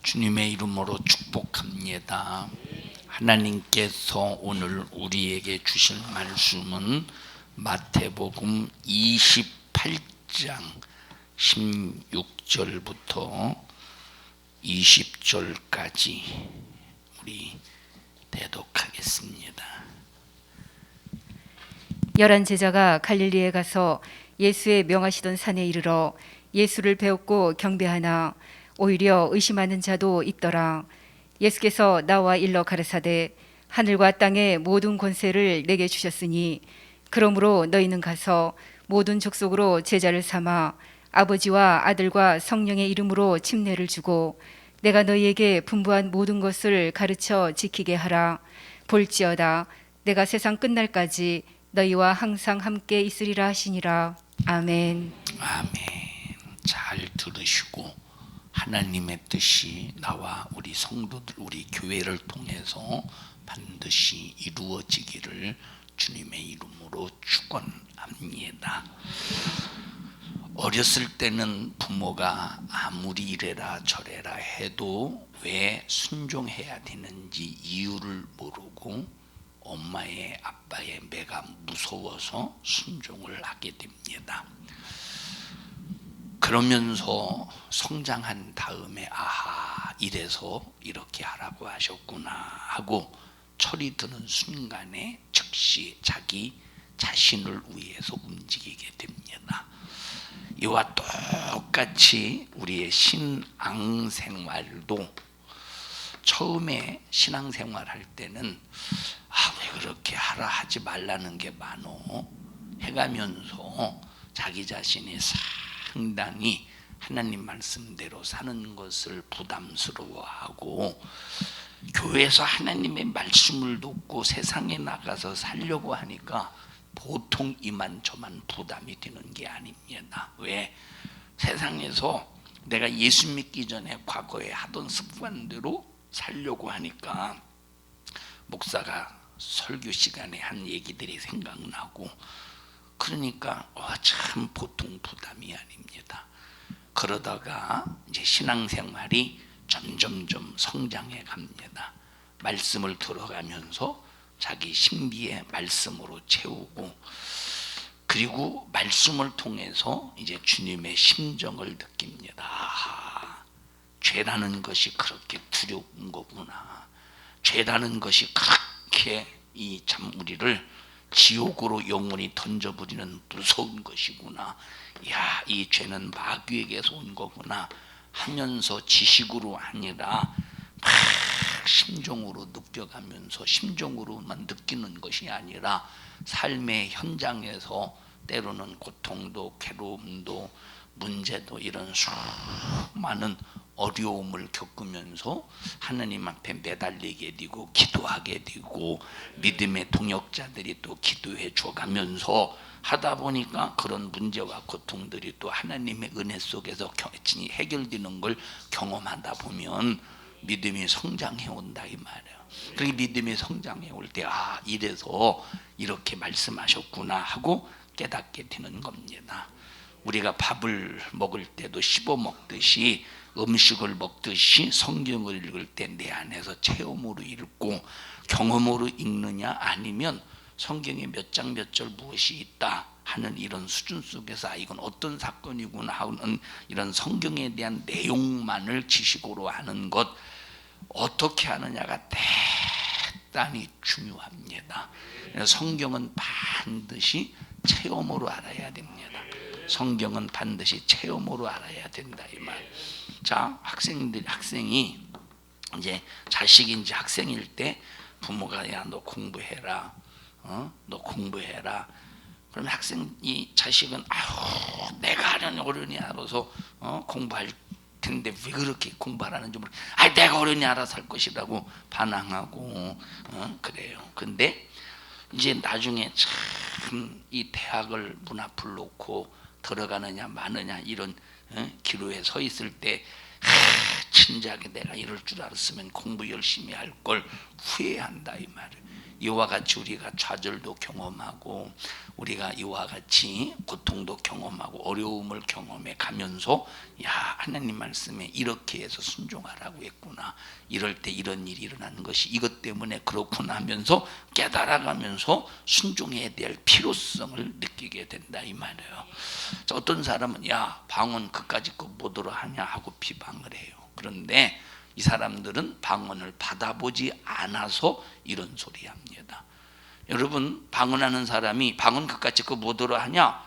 주님의 이름으로 축복합니다. 하나님께서 오늘 우리에게 주실 말씀은 마태복음 28장 16절부터 20절까지 우리 대독하겠습니다. 11 제자가 갈릴리에 가서 예수의 명하시던 산에 이르러 예수를 배웠고 경배하나 오히려 의심하는 자도 있더라. 예수께서 나와 일러 가르사대 하늘과 땅의 모든 권세를 내게 주셨으니 그러므로 너희는 가서 모든 족속으로 제자를 삼아 아버지와 아들과 성령의 이름으로 침례를 주고 내가 너희에게 분부한 모든 것을 가르쳐 지키게 하라. 볼지어다 내가 세상 끝날까지 너희와 항상 함께 있으리라 하시니라. 아멘. 아멘. 잘 들으시고 하나님의 뜻이 나와 우리 성도들, 우리 교회를 통해서 반드시 이루어지기를 주님의 이름으로 축원합니다. 어렸을 때는 부모가 아무리 이래라 저래라 해도 왜 순종해야 되는지 이유를 모르고 엄마의 아빠의 매가 무서워서 순종을 하게 됩니다. 그러면서 성장한 다음에 아하, 이래서 이렇게 하라고 하셨구나 하고 철이 드는 순간에 즉시 자기 자신을 위해서 움직이게 됩니다. 이와 똑같이 우리의 신앙생활도 처음에 신앙생활할 때는 왜 그렇게 하라 하지 말라는 게 많어 해가면서 자기 자신이 상당히 하나님 말씀대로 사는 것을 부담스러워하고 교회에서 하나님의 말씀을 듣고 세상에 나가서 살려고 하니까 보통 이만저만 부담이 되는 게 아닙니다. 왜? 세상에서 내가 예수 믿기 전에 과거에 하던 습관대로 살려고 하니까 목사가 설교 시간에 한 얘기들이 생각나고 그러니까 참 보통 부담이 아닙니다. 그러다가 이제 신앙생활이 점점점 성장해 갑니다. 말씀을 들어가면서 자기 신비의 말씀으로 채우고 그리고 말씀을 통해서 이제 주님의 심정을 느낍니다. 죄라는 것이 그렇게 두려운 거구나. 죄라는 것이 그렇게 이 참 우리를 지옥으로 영원히 던져버리는 무서운 것이구나. 야, 이 죄는 마귀에게서 온 거구나 하면서 지식으로 아니라 막 심정으로 느껴가면서 심정으로만 느끼는 것이 아니라 삶의 현장에서 때로는 고통도 괴로움도 문제도 이런 수많은 어려움을 겪으면서 하나님 앞에 매달리게 되고 기도하게 되고 믿음의 동역자들이 또 기도해 줘가면서 하다 보니까 그런 문제와 고통들이 또 하나님의 은혜 속에서 해결되는 걸 경험하다 보면 믿음이 성장해 온다 이 말이에요. 그렇게 믿음이 성장해 올 때 이래서 이렇게 말씀하셨구나 하고 깨닫게 되는 겁니다. 우리가 밥을 먹을 때도 씹어 먹듯이 음식을 먹듯이 성경을 읽을 때 내 안에서 체험으로 읽고 경험으로 읽느냐 아니면 성경에 몇 장 몇 절 무엇이 있다 하는 이런 수준 속에서 이건 어떤 사건이구나 하는 이런 성경에 대한 내용만을 지식으로 하는 것 어떻게 하느냐가 대단히 중요합니다. 성경은 반드시 체험으로 알아야 됩니다. 성경은 반드시 체험으로 알아야 된다 이 말. 자, 학생이 이제 자식이 이제 학생일 때 부모가 야 너 공부해라, 너 공부해라. 그러면 학생이 자식은 내가 하려니 어른이 알아서 공부할 텐데 왜 그렇게 공부하라는지 모르. 내가 어른이 알아서 할 것이라고 반항하고 그래요. 근데 이제 나중에 참 이 대학을 문 앞을 놓고 들어가느냐 마느냐 이런 기로에 서 있을 때 진작에 내가 이럴 줄 알았으면 공부 열심히 할 걸 후회한다 이 말이에요. 이와 같이 우리가 좌절도 경험하고 우리가 이와 같이 고통도 경험하고 어려움을 경험해 가면서 야, 하나님 말씀에 이렇게 해서 순종하라고 했구나, 이럴 때 이런 일이 일어나는 것이 이것 때문에 그렇구나 하면서 깨달아가면서 순종해야 될 필요성을 느끼게 된다 이 말이에요. 어떤 사람은 야, 방언 그까짓 거 뭐더러 하냐 하고 비방을 해요. 그런데 이 사람들은 방언을 받아보지 않아서 이런 소리 합니다. 여러분, 방언하는 사람이 방언 그까짓 거 뭐더러 하냐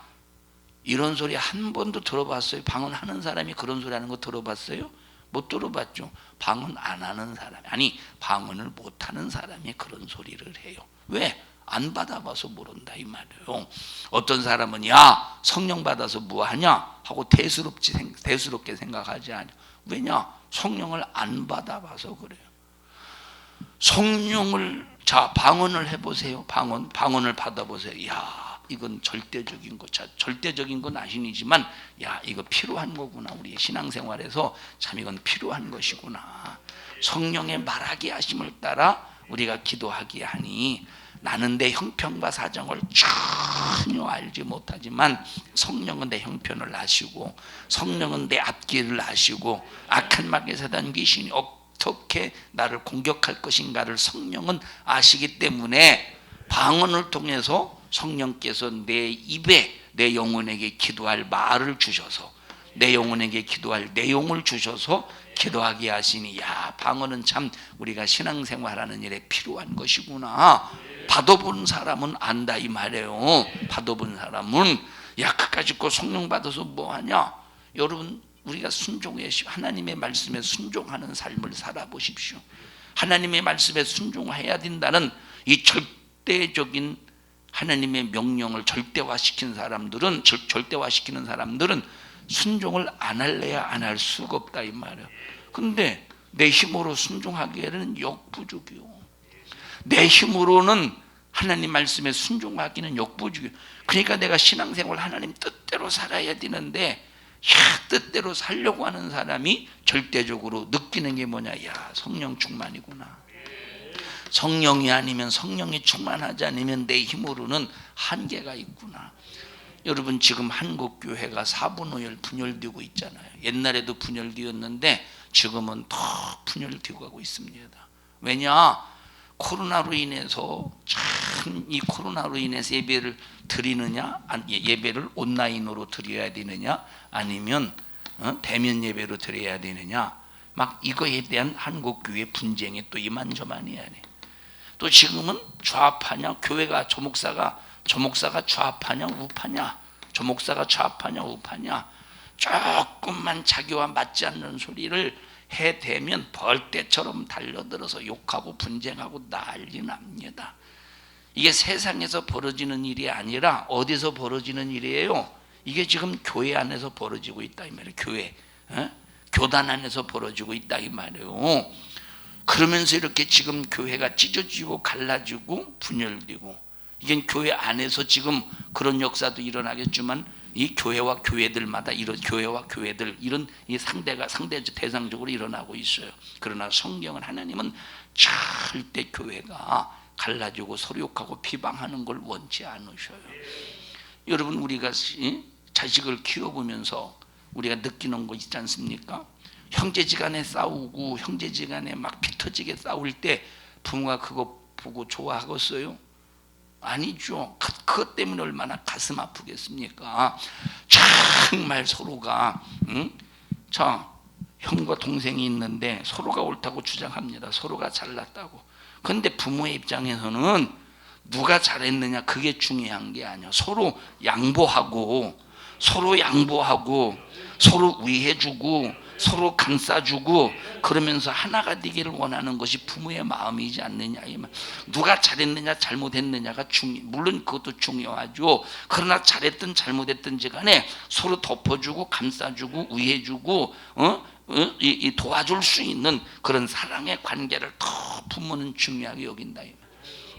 이런 소리 한 번도 들어봤어요? 방언하는 사람이 그런 소리 하는 거 들어봤어요? 못 들어봤죠. 방언 안 하는 사람, 아니 방언을 못하는 사람이 그런 소리를 해요. 왜? 안 받아봐서 모른다 이 말이에요. 어떤 사람은 야, 성령 받아서 뭐하냐 하고 대수롭게 생각하지 않아요. 왜냐? 성령을 안 받아봐서 그래요. 성령을, 자, 방언을 해보세요. 방언을 받아보세요. 야, 이건 절대적인 거, 절대적인 건 아니지만 야, 이거 필요한 거구나. 우리 신앙생활에서 참 이건 필요한 것이구나. 성령의 말하게 하심을 따라 우리가 기도하게 하니 나는 내 형편과 사정을 전혀 알지 못하지만 성령은 내 형편을 아시고 성령은 내 앞길을 아시고 악한 마귀 사단 귀신이 어떻게 나를 공격할 것인가를 성령은 아시기 때문에 방언을 통해서 성령께서 내 입에 내 영혼에게 기도할 말을 주셔서 내 영혼에게 기도할 내용을 주셔서 기도하게 하시니 야, 방언은 참 우리가 신앙생활하는 일에 필요한 것이구나. 받아본 사람은 안다 이 말이에요. 받아본 사람은 야, 그까짓 거 성령 받아서 뭐하냐. 여러분, 우리가 순종해 하나님의 말씀에 순종하는 삶을 살아보십시오. 하나님의 말씀에 순종해야 된다는 이 절대적인 하나님의 명령을 절대화시키는 사람들은 순종을 안 할래야 안 할 수가 없다 이 말이에요. 근데 내 힘으로 순종하기에는 역부족이요. 내 힘으로는 하나님 말씀에 순종하기는 역부족이요. 그러니까 내가 신앙생활 하나님 뜻대로 살아야 되는데 뜻대로 살려고 하는 사람이 절대적으로 느끼는 게 뭐냐. 야, 성령 충만이구나. 성령이 아니면, 성령이 충만하지 않으면 내 힘으로는 한계가 있구나. 여러분, 지금 한국교회가 사분오열 분열되고 있잖아요. 옛날에도 분열되었는데 지금은 더 분열되고 가고 있습니다. 왜냐? 코로나로 인해서 이 코로나로 인해서 예배를 드리느냐, 예배를 온라인으로 드려야 되느냐, 아니면 대면 예배로 드려야 되느냐, 막 이거에 대한 한국교회 분쟁이 또 이만저만이 아니에요. 또 지금은 좌파냐, 교회가 저 목사가 좌파냐 우파냐, 저 목사가 좌파냐 우파냐, 조금만 자기와 맞지 않는 소리를 해대면 벌떼처럼 달려들어서 욕하고 분쟁하고 난리 납니다. 이게 세상에서 벌어지는 일이 아니라 어디서 벌어지는 일이에요? 이게 지금 교회 안에서 벌어지고 있다 이 말이에요. 교단 안에서 벌어지고 있다 이 말이에요. 그러면서 이렇게 지금 교회가 찢어지고 갈라지고 분열되고, 이게 교회 안에서 지금 그런 역사도 일어나겠지만 이 교회와 교회들마다 이런 이 대상적으로 일어나고 있어요. 그러나 성경은, 하나님은 절대 교회가 갈라지고 서로 욕하고 비방하는 걸 원치 않으셔요. 여러분, 우리가 자식을 키워보면서 우리가 느끼는 거 있지 않습니까? 형제지간에 싸우고 형제지간에 막 피터지게 싸울 때 부모가 그거 보고 좋아하겠어요? 아니죠. 그것 때문에 얼마나 가슴 아프겠습니까? 정말 서로가 자, 형과 동생이 있는데 서로가 옳다고 주장합니다. 서로가 잘났다고. 그런데 부모의 입장에서는 누가 잘했느냐 그게 중요한 게 아니야. 서로 양보하고 서로 위해주고 서로 감싸주고 그러면서 하나가 되기를 원하는 것이 부모의 마음이지 않느냐. 누가 잘했느냐 잘못했느냐가 물론 그것도 중요하죠. 그러나 잘했든 잘못했든지 간에 서로 덮어주고 감싸주고 위해주고 도와줄 수 있는 그런 사랑의 관계를 더 부모는 중요하게 여긴다.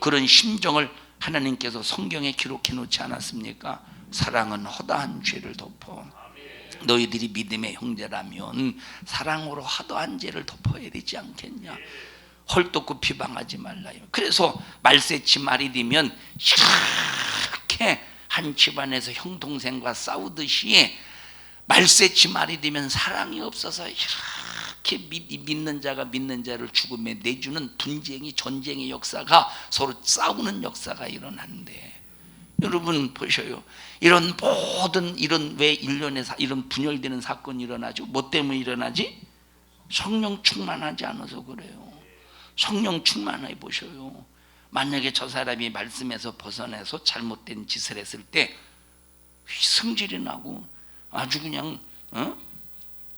그런 심정을 하나님께서 성경에 기록해 놓지 않았습니까? 사랑은 허다한 죄를 덮어. 너희들이 믿음의 형제라면 사랑으로 허다한 죄를 덮어야 되지 않겠냐. 헐떡고 비방하지 말라요. 그래서 말세치 말이 되면 이렇게 한 집안에서 형 동생과 싸우듯이 말세치 말이 되면 사랑이 없어서 이렇게 믿는 자가 믿는 자를 죽음에 내주는 분쟁이, 전쟁의 역사가, 서로 싸우는 역사가 일어난대. 여러분 보셔요. 이런 모든 왜 일련의 이런 분열되는 사건이 일어나죠? 뭐 때문에 일어나지? 성령 충만하지 않아서 그래요. 성령 충만해 보셔요. 만약에 저 사람이 말씀에서 벗어나서 잘못된 짓을 했을 때 성질이 나고 아주 그냥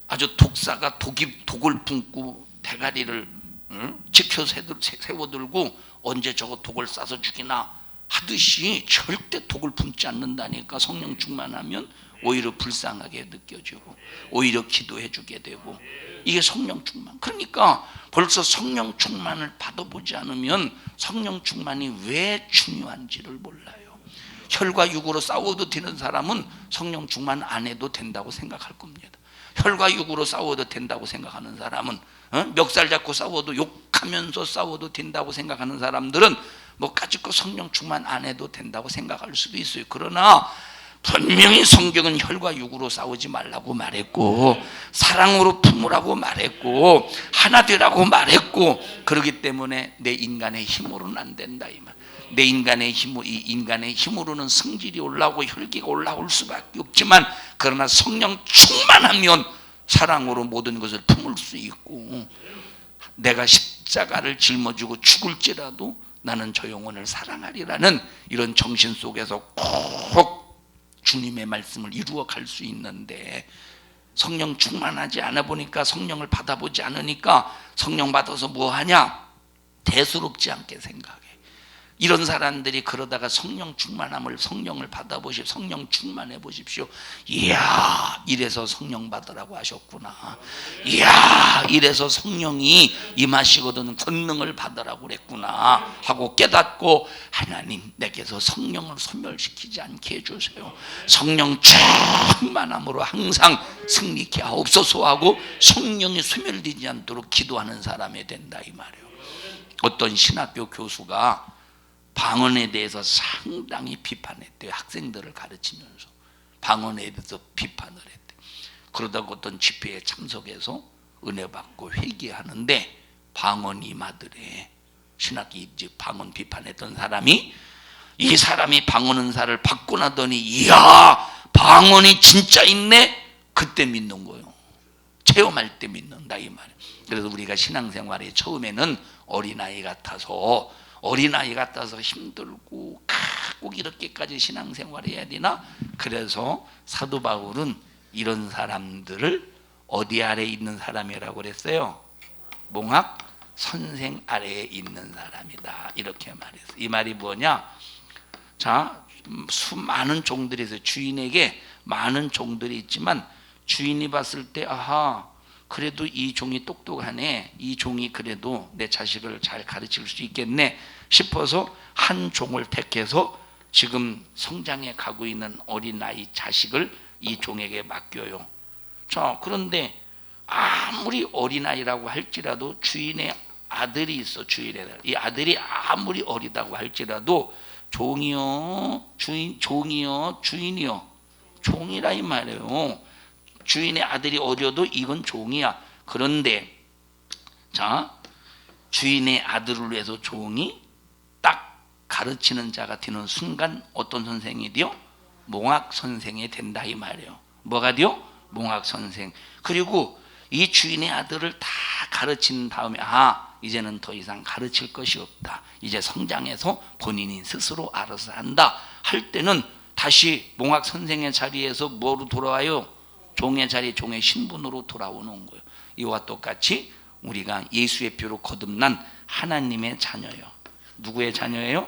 아주 독사가 독을 품고 대가리를 지켜 세워들고 언제 저거 독을 싸서 죽이나 하듯이 절대 독을 품지 않는다니까. 성령 충만하면 오히려 불쌍하게 느껴지고 오히려 기도해 주게 되고, 이게 성령 충만. 그러니까 벌써 성령 충만을 받아보지 않으면 성령 충만이 왜 중요한지를 몰라요. 혈과 육으로 싸워도 되는 사람은 성령 충만 안 해도 된다고 생각할 겁니다. 혈과 육으로 싸워도 된다고 생각하는 사람은, 멱살 잡고 싸워도, 욕하면서 싸워도 된다고 생각하는 사람들은 뭐 까짓거 성령 충만 안 해도 된다고 생각할 수도 있어요. 그러나 분명히 성경은 혈과 육으로 싸우지 말라고 말했고, 사랑으로 품으라고 말했고, 하나 되라고 말했고, 그렇기 때문에 내 인간의 힘으로는 안 된다 이 말. 내 인간의 힘으로는 성질이 올라오고 혈기가 올라올 수밖에 없지만, 그러나 성령 충만하면 사랑으로 모든 것을 품을 수 있고, 내가 십자가를 짊어지고 죽을지라도 나는 저 영혼을 사랑하리라는 이런 정신 속에서 꼭 주님의 말씀을 이루어 갈 수 있는데, 성령 충만하지 않아 보니까, 성령을 받아보지 않으니까 성령 받아서 뭐 하냐? 대수롭지 않게 생각해. 이런 사람들이 그러다가 성령을 받아보십시오. 성령 충만해 보십시오. 이야, 이래서 성령 받으라고 하셨구나. 이야, 이래서 성령이 임하시거든 권능을 받으라고 그랬구나 하고 깨닫고, 하나님 내게서 성령을 소멸시키지 않게 해주세요. 성령 충만함으로 항상 승리케 하옵소서 하고 성령이 소멸되지 않도록 기도하는 사람이 된다 이 말이에요. 어떤 신학교 교수가 방언에 대해서 상당히 비판했대요. 학생들을 가르치면서 방언에 대해서 비판을 했대. 그러다가 어떤 집회에 참석해서 은혜 받고 회개하는데 방언 임하더래. 신학기 이제 방언 비판했던 사람이, 이 사람이 방언 은사를 받고 나더니 이야, 방언이 진짜 있네. 그때 믿는 거예요. 체험할 때 믿는다 이 말이에요. 그래서 우리가 신앙생활에 처음에는 어린아이 같아서 힘들고 꼭 이렇게까지 신앙생활을 해야 되나? 그래서 사도 바울은 이런 사람들을 어디 아래에 있는 사람이라고 그랬어요? 몽학 선생 아래에 있는 사람이다 이렇게 말했어요. 이 말이 뭐냐? 자, 수많은 종들이 있어요. 주인에게 많은 종들이 있지만 주인이 봤을 때 아하, 그래도 이 종이 똑똑하네, 이 종이 그래도 내 자식을 잘 가르칠 수 있겠네 싶어서 한 종을 택해서 지금 성장해 가고 있는 어린아이 자식을 이 종에게 맡겨요. 자, 그런데 아무리 어린아이라고 할지라도 주인의 아들이 있어. 이 아들이 아무리 어리다고 할지라도 종이요 주인이요 종이라 이 말이에요. 주인의 아들이 어려도 이건 종이야. 그런데 자, 주인의 아들을 위해서 종이 딱 가르치는 자가 되는 순간 어떤 선생이 돼요? 몽학 선생이 된다 이 말이에요. 뭐가 돼요? 몽학 선생. 그리고 이 주인의 아들을 다 가르친 다음에 이제는 더 이상 가르칠 것이 없다. 이제 성장해서 본인이 스스로 알아서 한다 할 때는 다시 몽학 선생의 자리에서 뭐로 돌아와요? 종의 자리, 종의 신분으로 돌아오는 거예요. 이와 똑같이 우리가 예수의 피로 거듭난 하나님의 자녀예요. 누구의 자녀예요?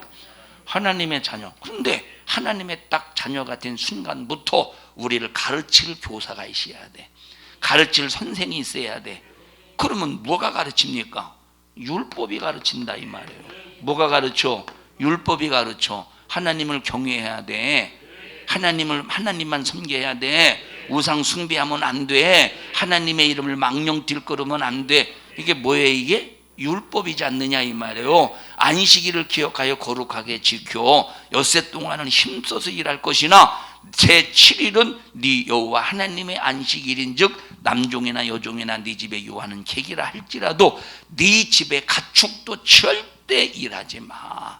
하나님의 자녀. 그런데 하나님의 딱 자녀가 된 순간부터 우리를 가르칠 교사가 있어야 돼. 가르칠 선생이 있어야 돼. 그러면 뭐가 가르칩니까? 율법이 가르친다 이 말이에요. 뭐가 가르쳐? 율법이 가르쳐. 하나님을 경외해야 돼. 하나님만 섬겨야 돼. 우상 숭배하면 안 돼. 하나님의 이름을 망령 딜거르면 안 돼. 이게 뭐예요? 이게 율법이지 않느냐 이 말이에요. 안식일을 기억하여 거룩하게 지켜 엿새 동안은 힘써서 일할 것이나 제7일은 네 여호와 하나님의 안식일인즉 남종이나 여종이나 네 집에 요하는 객이라 할지라도 네 집의 가축도 절대 일하지 마.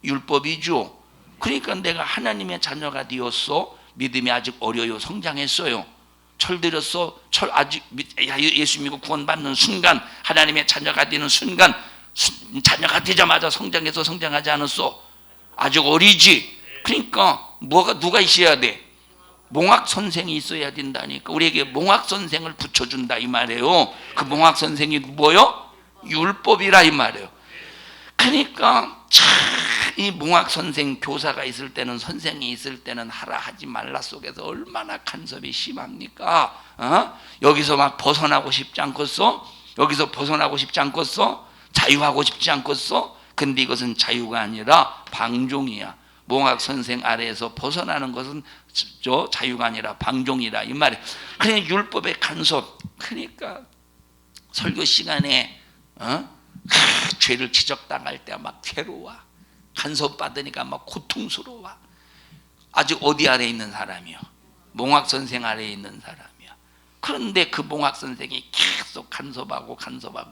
율법이죠. 그러니까 내가 하나님의 자녀가 되었어. 믿음이 아직 어려요. 성장했어요. 철들었어. 아직 예수 믿고 구원받는 순간, 하나님의 자녀가 되는 순간, 자녀가 되자마자 성장해서 성장하지 않았어. 아직 어리지. 그러니까 누가 있어야 돼? 몽학 선생이 있어야 된다니까. 우리에게 몽학 선생을 붙여준다 이 말이에요. 그 몽학 선생이 뭐요? 율법이라 이 말이에요. 그러니까 이 몽학 선생, 교사가 있을 때는, 선생이 있을 때는 하라 하지 말라 속에서 얼마나 간섭이 심합니까? 여기서 막 벗어나고 싶지 않겠어? 여기서 벗어나고 싶지 않겠어? 자유하고 싶지 않겠어? 근데 이것은 자유가 아니라 방종이야. 몽학 선생 아래에서 벗어나는 것은 자유가 아니라 방종이라 이 말이에요. 그냥 율법의 간섭. 그러니까 설교 시간에 죄를 지적당할 때 막 괴로워. 간섭받으니까 막 고통스러워. 아직 어디 아래 있는 사람이요? 몽학 선생 아래에 있는 사람이야. 그런데 그 몽학 선생이 계속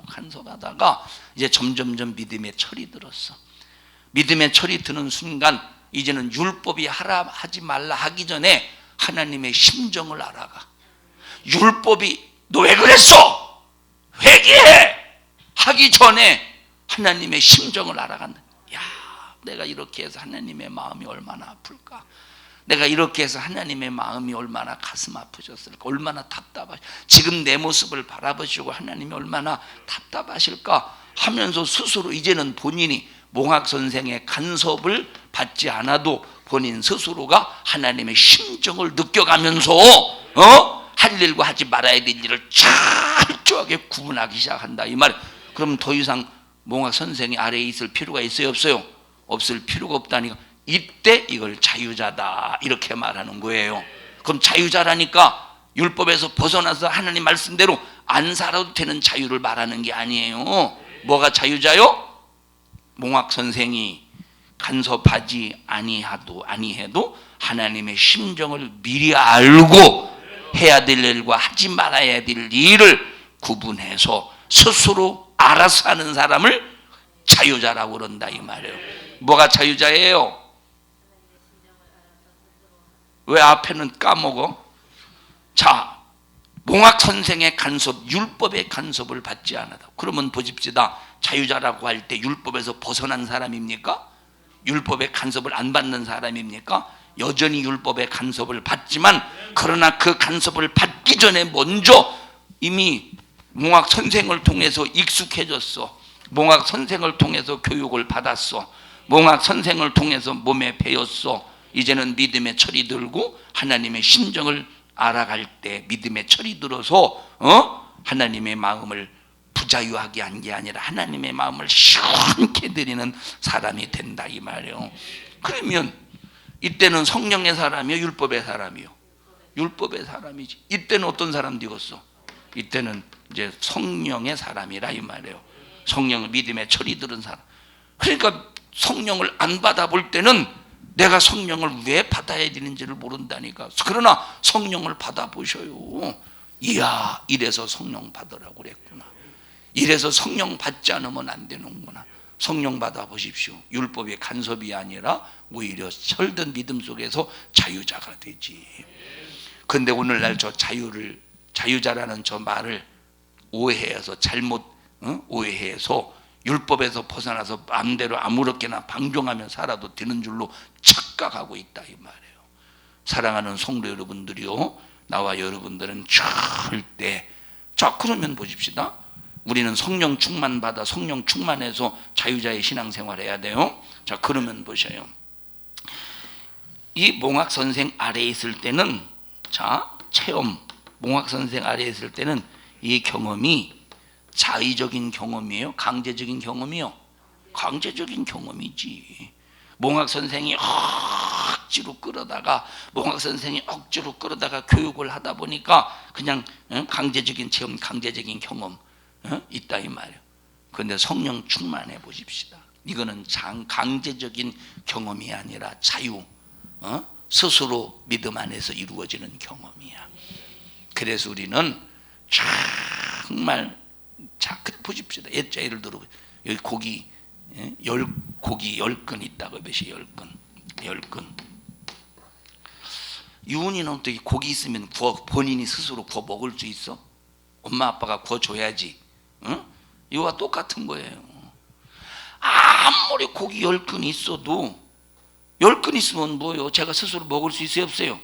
간섭하다가 이제 점점점 믿음의 철이 들었어. 믿음의 철이 드는 순간 이제는 율법이 하라 하지 말라 하기 전에 하나님의 심정을 알아가. 율법이 너 왜 그랬어? 회개해! 하기 전에 하나님의 심정을 알아간다. 야, 내가 이렇게 해서 하나님의 마음이 얼마나 아플까? 내가 이렇게 해서 하나님의 마음이 얼마나 가슴 아프셨을까? 얼마나 답답하실까? 지금 내 모습을 바라보시고 하나님이 얼마나 답답하실까? 하면서 스스로 이제는 본인이 몽학 선생의 간섭을 받지 않아도 본인 스스로가 하나님의 심정을 느껴가면서 할 일과 하지 말아야 될 일을 철저하게 구분하기 시작한다 이 말. 그럼 더 이상 몽학 선생이 아래에 있을 필요가 있어요, 없어요? 없을 필요가 없다니까. 이때 이걸 자유자다 이렇게 말하는 거예요. 그럼 자유자라니까 율법에서 벗어나서 하나님 말씀대로 안 살아도 되는 자유를 말하는 게 아니에요. 뭐가 자유자요? 몽학 선생이 간섭하지 아니해도 하나님의 심정을 미리 알고 해야 될 일과 하지 말아야 될 일을 구분해서 스스로 알아서 하는 사람을 자유자라고 그런다 이 말이에요. 뭐가 자유자예요? 왜 앞에는 까먹어? 자, 몽학 선생의 간섭, 율법의 간섭을 받지 않아도. 그러면 보십시다. 자유자라고 할 때 율법에서 벗어난 사람입니까? 율법의 간섭을 안 받는 사람입니까? 여전히 율법의 간섭을 받지만, 그러나 그 간섭을 받기 전에 먼저 이미 몽학 선생을 통해서 익숙해졌어. 몽학 선생을 통해서 교육을 받았어. 몽학 선생을 통해서 몸에 배웠어. 이제는 믿음의 철이 들고 하나님의 심정을 알아갈 때 믿음의 철이 들어서 하나님의 마음을 부자유하게 한 게 아니라 하나님의 마음을 시원케 드리는 사람이 된다 이 말이에요. 그러면 이때는 성령의 사람이요, 율법의 사람이요? 율법의 사람이지. 이때는 어떤 사람 되었어? 이때는 이제 성령의 사람이라 이 말이에요. 성령을 믿음의 철이 들은 사람. 그러니까 성령을 안 받아볼 때는 내가 성령을 왜 받아야 되는지를 모른다니까. 그러나 성령을 받아보셔요. 이야, 이래서 성령 받으라고 그랬구나. 이래서 성령 받지 않으면 안 되는구나. 성령 받아보십시오. 율법의 간섭이 아니라 오히려 철든 믿음 속에서 자유자가 되지. 그런데 오늘날 저 자유자라는 저 말을 오해해서 잘못 오해해서 율법에서 벗어나서 마음대로 아무렇게나 방종하며 살아도 되는 줄로 착각하고 있다 이 말이에요. 사랑하는 성도 여러분들이요, 나와 여러분들은 절대. 자, 그러면 보십시다. 우리는 성령 충만 받아 성령 충만해서 자유자의 신앙생활 해야 돼요. 자, 그러면 보셔요. 이 몽학 선생 아래에 있을 때는, 자, 체험, 몽학 선생 아래에 있을 때는 이 경험이 자의적인 경험이에요? 강제적인 경험이요? 강제적인 경험이지. 몽학 선생이 억지로 끌어다가 교육을 하다 보니까 그냥 강제적인 체험, 강제적인 경험 있다 이 말이에요. 그런데 성령 충만해 보십시다. 이거는 강제적인 경험이 아니라 자유, 스스로 믿음 안에서 이루어지는 경험이야. 그래서 우리는 정말, 자, 보십시다. 예를 들어 여기 고기, 고기 10근 있다고 몇이 10근. 유은이는 어떻게 고기 있으면 본인이 스스로 구워 먹을 수 있어? 엄마 아빠가 구워줘야지. 이거와 똑같은 거예요. 아무리 고기 10근 있어도 10근 있으면 뭐예요? 제가 스스로 먹을 수 있어요, 없어요?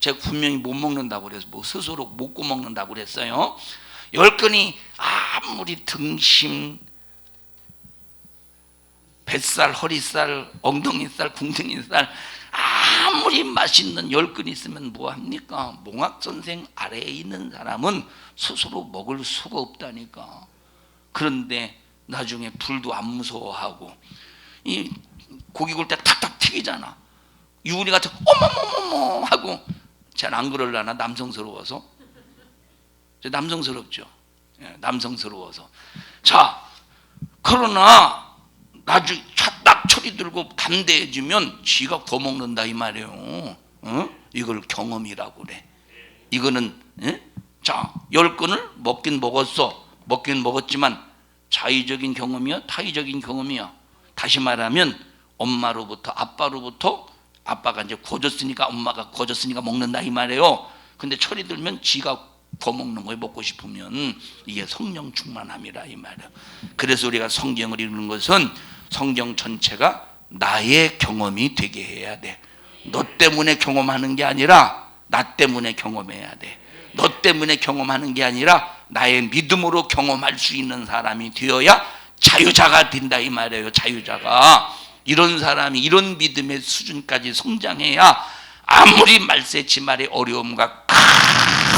제가 분명히 못 먹는다고 그래서 뭐 스스로 못 구워 먹는다고 그랬어요. 10근이 아무리 등심, 뱃살, 허리살, 엉덩이살, 궁둥이살 아무리 맛있는 10근 있으면 뭐합니까? 몽학선생 아래에 있는 사람은 스스로 먹을 수가 없다니까. 그런데 나중에 불도 안 무서워하고 이 고기 굴 때 탁탁 튀기잖아. 유은이 같은 어머머머머 하고, 잘 안 그럴라나? 남성스러워서? 남성스럽죠. 남성스러워서. 자, 그러나 나중에 딱 철이 들고 담대해지면 지가 더 먹는다 이 말이에요. 이걸 경험이라고 그래. 이거는 자, 10근을 먹긴 먹었어. 먹긴 먹었지만 자의적인 경험이야, 타의적인 경험이야. 다시 말하면 엄마로부터, 아빠로부터, 아빠가 이제 구워줬으니까, 엄마가 구워줬으니까 먹는다 이 말이에요. 근데 철이 들면 지가 더 먹는 거예요. 먹고 싶으면. 이게 성령 충만함이라 이 말이에요. 그래서 우리가 성경을 읽는 것은 성경 전체가 나의 경험이 되게 해야 돼. 너 때문에 경험하는 게 아니라 나 때문에 경험해야 돼. 너 때문에 경험하는 게 아니라 나의 믿음으로 경험할 수 있는 사람이 되어야 자유자가 된다 이 말이에요. 자유자가. 이런 사람이 이런 믿음의 수준까지 성장해야 아무리 말세치말의 어려움과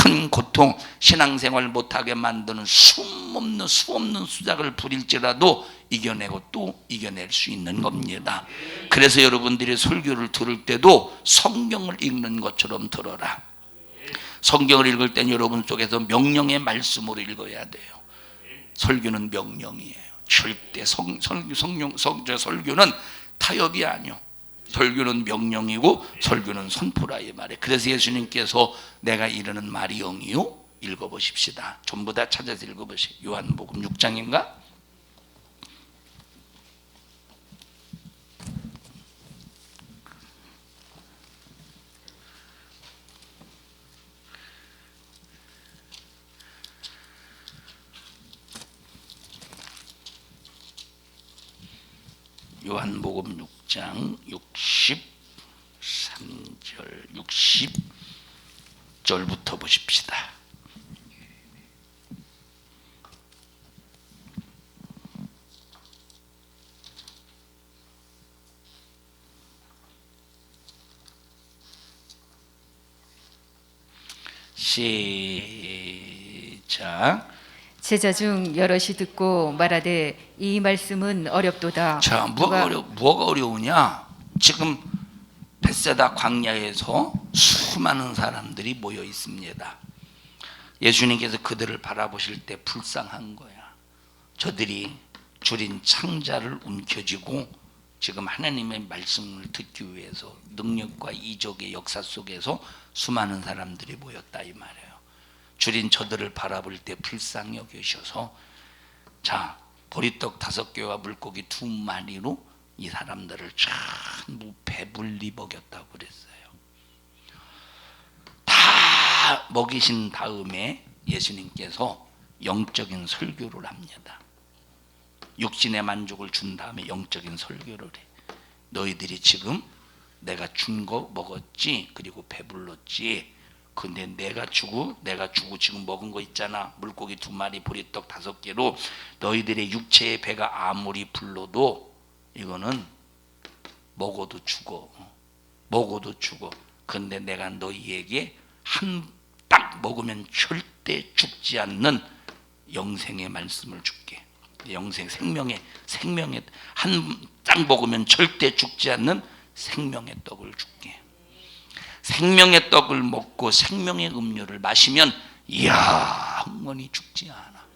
큰 고통, 신앙생활 못하게 만드는 수없는 수작을 부릴지라도 이겨내고 또 이겨낼 수 있는 겁니다. 그래서 여러분들이 설교를 들을 때도 성경을 읽는 것처럼 들어라. 성경을 읽을 땐 여러분 속에서 명령의 말씀으로 읽어야 돼요. 설교는 명령이에요. 절대 설교는 타협이 아니요. 설교는 명령이고 설교는 선포라 이 말이에요. 그래서 예수님께서 내가 이르는 말이 영이요. 읽어보십시다. 전부 다 찾아서 읽어보세요. 요한복음 6장인가? 요한복음 6장 63절 60절부터 보십시다. 시작. 제자 중 여럿이 듣고 말하되 이 말씀은 어렵도다. 자, 뭐가 어려우냐? 지금 벳세다 광야에서 수많은 사람들이 모여 있습니다. 예수님께서 그들을 바라보실 때 불쌍한 거야. 저들이 줄인 창자를 움켜쥐고 지금 하나님의 말씀을 듣기 위해서 능력과 이적의 역사 속에서 수많은 사람들이 모였다 이 말이에요. 줄인 저들을 바라볼 때 불쌍히 여기셔서, 자, 보리떡 5개와 물고기 2마리로 이 사람들을 전부 배불리 먹였다고 그랬어요. 다 먹이신 다음에 예수님께서 영적인 설교를 합니다. 육신의 만족을 준 다음에 영적인 설교를 해. 너희들이 지금 내가 준 거 먹었지, 그리고 배불렀지. 근데 내가 주고 지금 먹은 거 있잖아. 물고기 2마리, 보리떡 5개로 너희들의 육체의 배가 아무리 불러도 이거는 먹어도 죽어. 근데 내가 너희에게 딱 먹으면 절대 죽지 않는 영생의 말씀을 줄게. 영생, 생명의 딱 먹으면 절대 죽지 않는 생명의 떡을 줄게. 생명의 떡을 먹고 생명의 음료를 마시면 영원히 죽지 않아.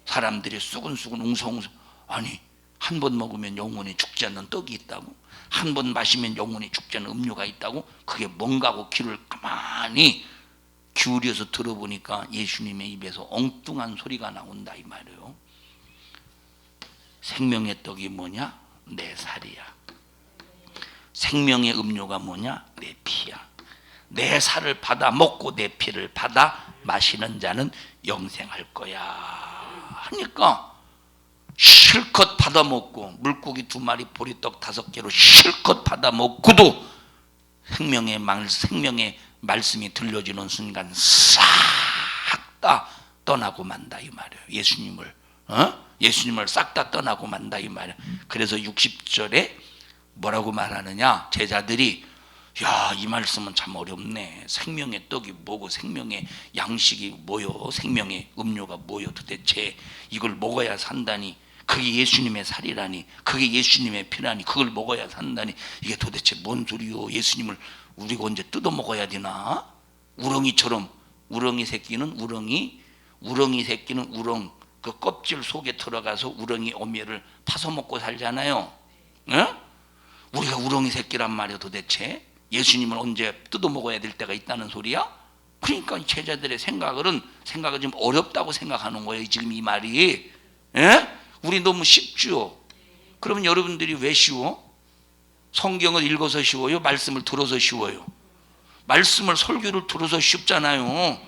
사람들이 수근수근 웅성웅성, 아니 한 번 먹으면 영원히 죽지 않는 떡이 있다고, 한 번 마시면 영원히 죽지 않는 음료가 있다고, 그게 뭔가 하고 귀를 가만히 기울여서 들어보니까 예수님의 입에서 엉뚱한 소리가 나온다 이 말이에요. 생명의 떡이 뭐냐? 내 살이야. 생명의 음료가 뭐냐? 내 피야. 내 살을 받아 먹고 내 피를 받아 마시는 자는 영생할 거야 하니까 실컷 받아 먹고, 물고기 2마리 보리떡 5개로 실컷 받아 먹고도 생명의 말씀이 들려지는 순간 싹 다 떠나고 만다 이 말이에요. 예수님을 싹 다 떠나고 만다 이 말이에요. 그래서 60절에 뭐라고 말하느냐? 제자들이 야, 이 말씀은 참 어렵네. 생명의 떡이 뭐고 생명의 양식이 뭐요? 생명의 음료가 뭐요? 도대체 이걸 먹어야 산다니, 그게 예수님의 살이라니, 그게 예수님의 피라니, 그걸 먹어야 산다니, 이게 도대체 뭔 소리요? 예수님을 우리가 언제 뜯어 먹어야 되나? 우렁이처럼, 우렁이 새끼는 그 껍질 속에 들어가서 우렁이 어미를 파서 먹고 살잖아요. 에? 우리가 우렁이 새끼란 말이야. 도대체 예수님을 언제 뜯어 먹어야 될 때가 있다는 소리야? 그러니까 제자들의 생각은 좀 어렵다고 생각하는 거예요. 지금 이 말이. 에? 우리 너무 쉽죠. 그러면 여러분들이 왜 쉬워? 성경을 읽어서 쉬워요? 말씀을 들어서 쉬워요? 말씀을, 설교를 들어서 쉽잖아요.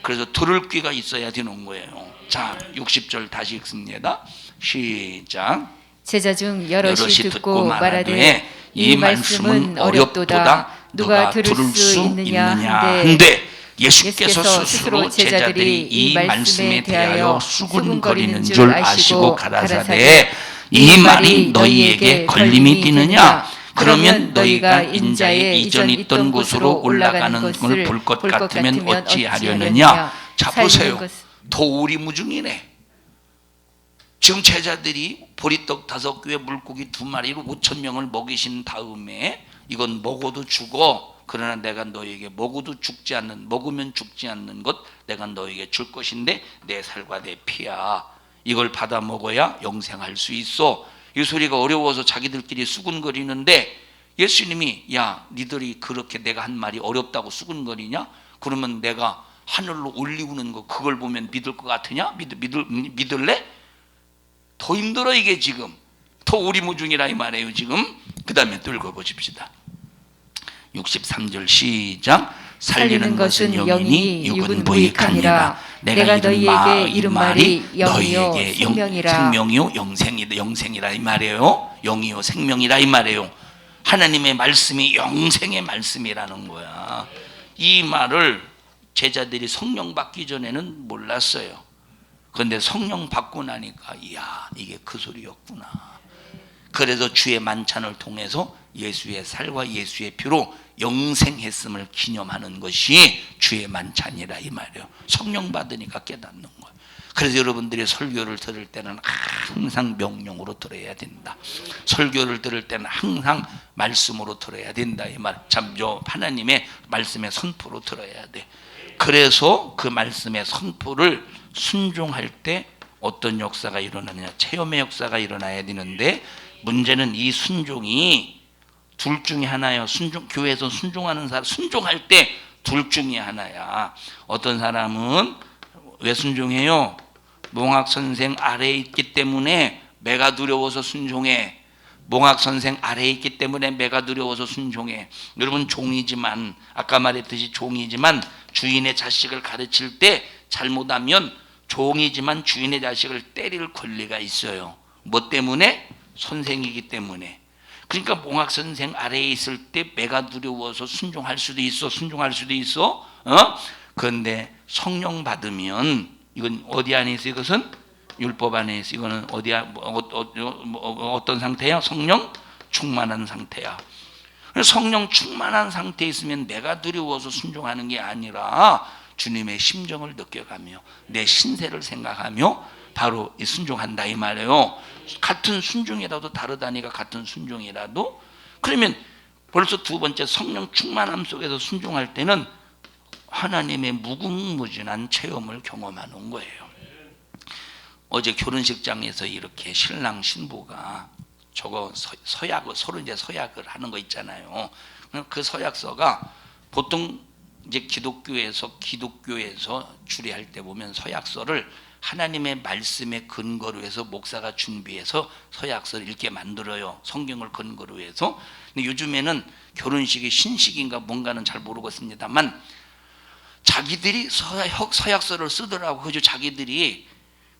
그래서 들을 귀가 있어야 되는 거예요. 자, 60절 다시 읽습니다. 시작. 제자 중 여럿이 듣고 말하되 이 말씀은 어렵도다. 누가 들을 수 있느냐 한데 예수께서 스스로 제자들이 이 말씀에 대하여 수군거리는 줄 아시고 가라사대 이 말이 너희에게 걸림이 되느냐? 그러면 너희가 인자의 이전 있던 곳으로 올라가는 것을 볼 것 같으면 어찌하려느냐? 자, 보세요. 도우리무중이네. 지금 제자들이 보리떡 5개에 물고기 2마리로 5,000명을 먹이신 다음에 이건 먹어도 죽어. 그러나 내가 너에게 먹으면 죽지 않는 것 내가 너에게 줄 것인데 내 살과 내 피야. 이걸 받아 먹어야 영생할 수 있어. 이 소리가 어려워서 자기들끼리 수군거리는데 예수님이 야, 니들이 그렇게 내가 한 말이 어렵다고 수군거리냐? 그러면 내가 하늘로 올리우는 거 그걸 보면 믿을 것 같으냐? 믿을래? 더 힘들어 이게 지금. 더 오리무중이라 이 말이에요 지금. 그 다음에 또 읽어보십시다. 63절 시작. 살리는 것은 영이니 육은 무익하니라. 내가 너희에게 이른 말이 영이요 생명이요 영생이라 이 말이에요. 영이요 생명이라 이 말이에요. 하나님의 말씀이 영생의 말씀이라는 거야. 이 말을 제자들이 성령 받기 전에는 몰랐어요. 그런데 성령 받고 나니까 이야, 이게 그 소리였구나. 그래서 주의 만찬을 통해서 예수의 살과 예수의 피로 영생했음을 기념하는 것이 주의 만찬이라 이 말이에요. 성령 받으니까 깨닫는 거예요. 그래서 여러분들이 설교를 들을 때는 항상 명령으로 들어야 된다. 설교를 들을 때는 항상 말씀으로 들어야 된다 이 말. 참 하나님의 말씀의 선포로 들어야 돼. 그래서 그 말씀의 선포를 순종할 때 어떤 역사가 일어나느냐? 체험의 역사가 일어나야 되는데 문제는 이 순종이 둘 중에 하나예요. 교회에서 순종하는 사람, 순종할 때 둘 중에 하나야. 어떤 사람은 왜 순종해요? 몽학 선생 아래에 있기 때문에 매가 두려워서 순종해. 몽학 선생 아래에 있기 때문에 매가 두려워서 순종해. 여러분 종이지만, 아까 말했듯이 종이지만 주인의 자식을 가르칠 때 잘못하면 종이지만 주인의 자식을 때릴 권리가 있어요. 뭐 때문에? 선생이기 때문에. 그러니까 몽학 선생 아래에 있을 때 매가 두려워서 순종할 수도 있어. 그런데 성령 받으면 이건 어디 안에 있어? 이것은 율법 안에 있어. 이거는 어디야? 어떤 상태야? 성령 충만한 상태야. 성령 충만한 상태에 있으면 내가 두려워서 순종하는 게 아니라 주님의 심정을 느껴가며 내 신세를 생각하며 바로 순종한다 이 말이에요. 같은 순종이라도 다르다니까. 같은 순종이라도. 그러면 벌써 두 번째 성령 충만함 속에서 순종할 때는 하나님의 무궁무진한 체험을 경험하는 거예요. 어제 결혼식장에서 이렇게 신랑 신부가 저거 서약을 서로 이제 서약을 하는 거 있잖아요. 그 서약서가 보통 이제 기독교에서 주례할 때 보면 서약서를 하나님의 말씀에 근거로 해서 목사가 준비해서 서약서를 읽게 만들어요. 성경을 근거로 해서. 근데 요즘에는 결혼식이 신식인가 뭔가는 잘 모르겠습니다만 자기들이 서약서를 쓰더라고. 그죠? 자기들이.